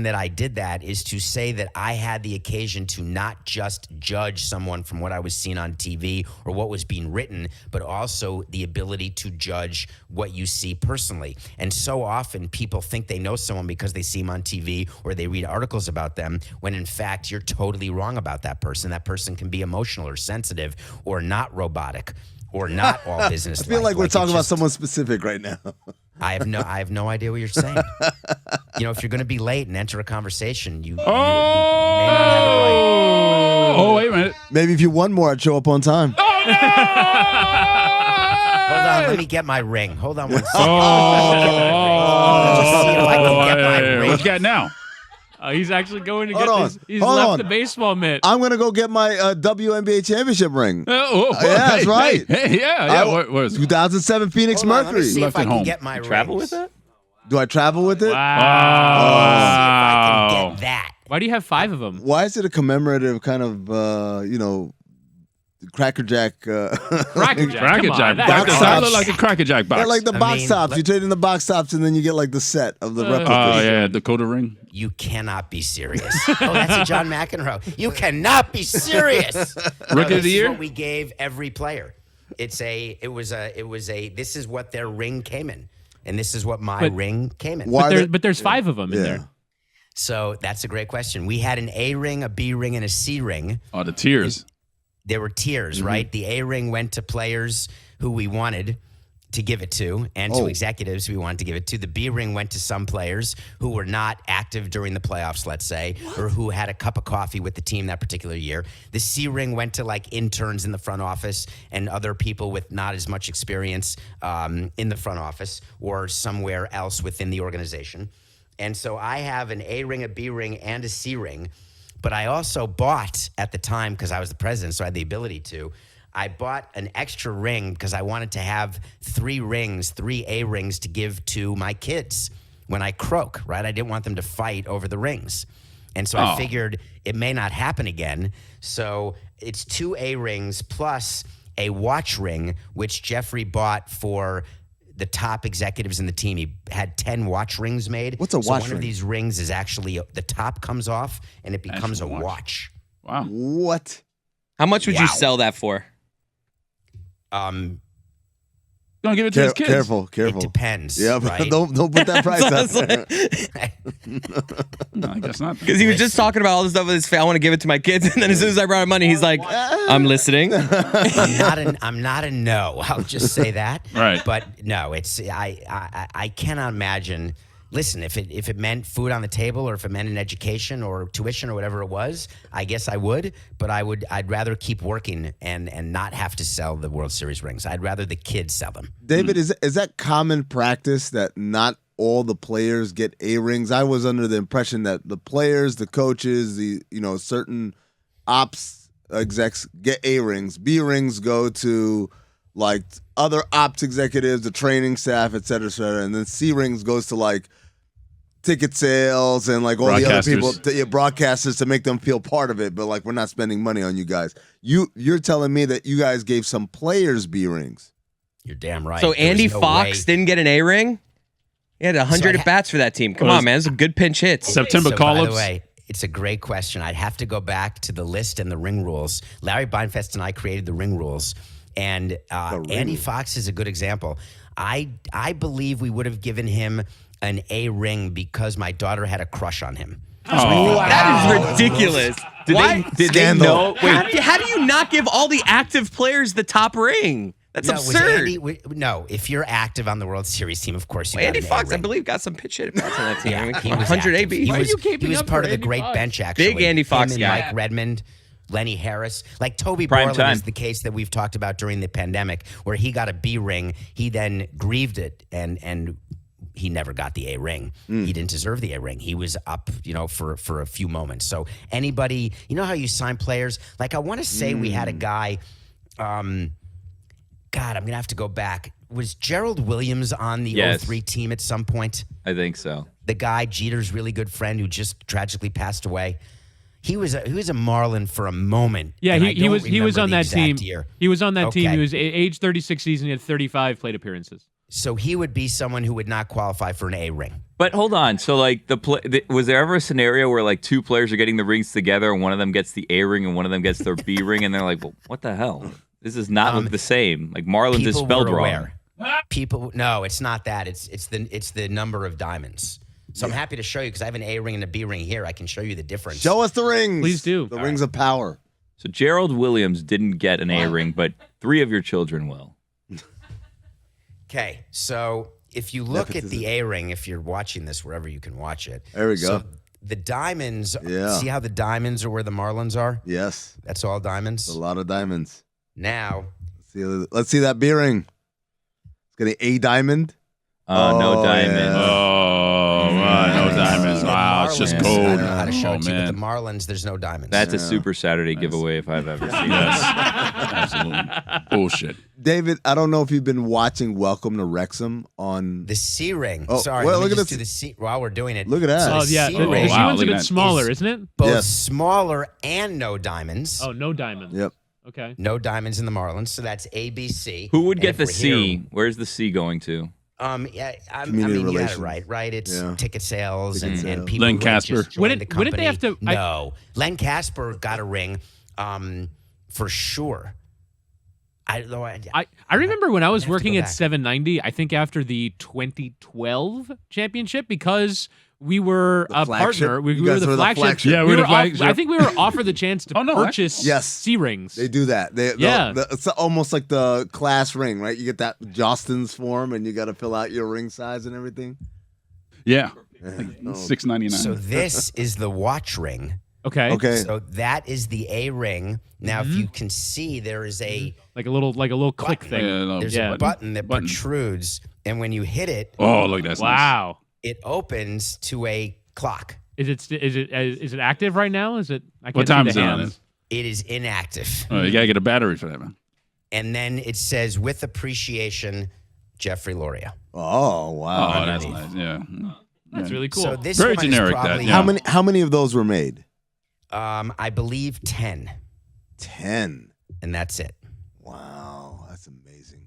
reason that I did that is to say that I had the occasion to not just judge someone from what I was seeing on TV or what was being written, but also the ability to judge what you see personally. And so often people think they know someone because they see them on TV or they read articles about them, when in fact you're totally wrong about that person. That person can be emotional or sensitive or not robotic or not all business. I feel like we're talking about someone specific right now. I have no idea what you're saying. You know, if you're going to be late and enter a conversation, you may not have it right. Oh, wait a minute. Maybe if you won more, I'd show up on time. Oh, no! Hold on, let me get my ring. Hold on one second. Oh, Just see if I can get my ring. What you got now? He's actually going to Hold get on. this. He's Hold left on. the baseball mitt. I'm going to go get my WNBA championship ring. Yeah, that's right. Hey, yeah. What is it? 2007 Phoenix Hold on, let me Mercury. see Left if I at can home. get my ring. Travel with it? Do I travel with it? Wow. See if I can get that. Why do you have 5 of them? Why is it a commemorative kind of, Cracker Jack? Cracker Jack. Cracker Come on, Jack. that's That box sounded tops. like a Cracker Jack box. They're like the I box mean, tops. You trade in the box tops, and then you get like the set of the replicas. Oh, yeah, Dakota ring. You cannot be serious. Oh, that's a John McEnroe. You cannot be serious. Rookie of the year? This is what we gave every player. This is what their ring came in. And this is what my ring came in. Why But there's 5 of them in Yeah. there. So that's a great question. We had an A ring, a B ring, and a C ring. Oh, the tears. There were tiers, right? The A ring went to players who we wanted to give it to, and to executives we wanted to give it to. The B ring went to some players who were not active during the playoffs, let's say, or who had a cup of coffee with the team that particular year. The C ring went to like interns in the front office and other people with not as much experience in the front office or somewhere else within the organization. And so I have an A ring, a B ring, and a C ring. But I also bought at the time, because I was the president, so I had the ability to, I bought an extra ring because I wanted to have 3 rings, 3 A rings to give to my kids when I croak, right? I didn't want them to fight over the rings. And so I figured it may not happen again. So it's 2 A rings plus a watch ring, which Jeffrey bought for the top executives in the team. He had 10 watch rings made. What's a watch One ring? of these rings is actually, the top comes off and it becomes Actual a watch. watch. Wow. What? How much would you sell that for? Um, Gonna give it to his kids. Careful. It depends. Yeah, but right? don't put that price out there. No, I guess not. Because he was just talking about all this stuff with his family. I want to give it to my kids. And then as soon as I brought him money, he's like, I'm listening. I'm not a no. I'll just say that. Right. But no, it's I cannot imagine. Listen, if it meant food on the table, or if it meant an education or tuition or whatever it was, I guess I would. But I'd rather keep working and not have to sell the World Series rings. I'd rather the kids sell them. David, is that common practice that not all the players get A rings? I was under the impression that the players, the coaches, certain ops execs get A rings. B rings go to like other ops executives, the training staff, et cetera, and then C rings goes to like ticket sales and like all the other people, broadcasters, to make them feel part of it. But like, we're not spending money on you guys. You're telling me that you guys gave some players B rings. You're damn right. So There was Andy no Fox way. didn't get an A ring? He had 100 So at bats for that team. Come on, man. Those are good pinch hits. September So, call-ups. by the way, it's a great question. I'd have to go back to the list and the ring rules. Larry Beinfest and I created the ring rules. And Andy Fox is a good example. I believe we would have given him an A ring because my daughter had a crush on him. That is ridiculous. Did they know? How do you not give all the active players the top ring? That's absurd. No, if you're active on the World Series team, of course you got Andy an A Fox, I ring. believe, got some pitch hit bats on that team. Yeah, I mean, he was 100 active. AB. He Why are was, you keeping he was up part for of the Andy great Fox? bench, actually. Big Andy Fox Him and guy. Mike Redmond, Lenny Harris. Like Toby Prime Borland time. is the case that we've talked about during the pandemic, where he got a B ring. He then grieved it, and he never got the A ring. He didn't deserve the A ring. He was up, for a few moments. So anybody, you know how you sign players? Like I want to say we had a guy, God, I'm going to have to go back. Was Gerald Williams on the Yes. 03 team at some point? I think so. The guy, Jeter's really good friend who just tragically passed away. He was a Marlin for a moment. Yeah, and I he don't was on remember the that team. exact year. He was on that team. Okay. He was age 36 season. He had 35 plate appearances. So he would be someone who would not qualify for an A ring. But hold on. So, like, was there ever a scenario where, like, two players are getting the rings together and one of them gets the A ring and one of them gets their B ring, and they're like, well, what the hell? This does not look the same. Like, Marlins is spelled wrong. No, it's not that. It's the number of diamonds. So I'm happy to show you because I have an A ring and a B ring here. I can show you the difference. Show us the rings. Please do. The rings of power. So Gerald Williams didn't get an A ring, but 3 of your children will. Okay, so if you look at the A ring, if you're watching this wherever you can watch it. There we go. So the diamonds, Yeah. see how the diamonds are where the Marlins are? Yes. That's all diamonds. A lot of diamonds. Now, Let's see that B ring. It's got an A diamond. No diamond. No diamonds. Wow, it's just Marlins, cold. I don't know how to show Oh, it to you, but man. the Marlins, there's no diamonds. That's a Super Saturday giveaway if I've ever seen Yes. it. Absolutely. Bullshit. David, I don't know if you've been watching Welcome to Wrexham on. the C ring. Oh, Sorry, well, let me look at just this. do the C while we're doing it. Look at that. So Oh, the yeah. C The ring C wow, one's a look at bit that. smaller, is isn't it? both Yes. smaller and no diamonds. Oh, no diamonds. Yep. Okay. No diamonds in the Marlins, so that's A, B, C. Who would And get if the we're C? here- Where's the C going to? Yeah, I Community mean, you got it relations. right? It's Yeah. ticket sales Ticket and sales. people Len who had Casper. just joined the Wouldn't they company. have to- No, Len Casper got a ring, for sure. I remember when I was have to working go at back. 790, I think after the 2012 championship, because we were The a flagship? partner. We You were guys the were the flagship. flagship. Yeah, we we were were the flagship. I think we were offered the chance to Oh, no, purchase Yes. C rings. They do that. Yeah. It's almost like the class ring, right? You get that Jostens form, and you got to fill out your ring size and everything. Yeah. Oh. $6.99. So this is the watch ring. Okay. Okay. So that is the A ring. Now, Mm-hmm. if you can see, there is a Like a little click Button. thing. Yeah, no, there's Yeah. a button that Button. protrudes, and when you hit it, Oh, look, that's nice. Wow. it opens to a clock. Is it active right now? Is it? I can't What see time the is it on hands. It is inactive. You got to get a battery for that, man. And then it says, with appreciation, Jeffrey Loria. Oh wow! Oh, that's nice. Yeah. That's really cool. So this Very one generic, is that, probably, yeah. How many of those were made? I believe 10, 10. and that's it. Wow, that's amazing.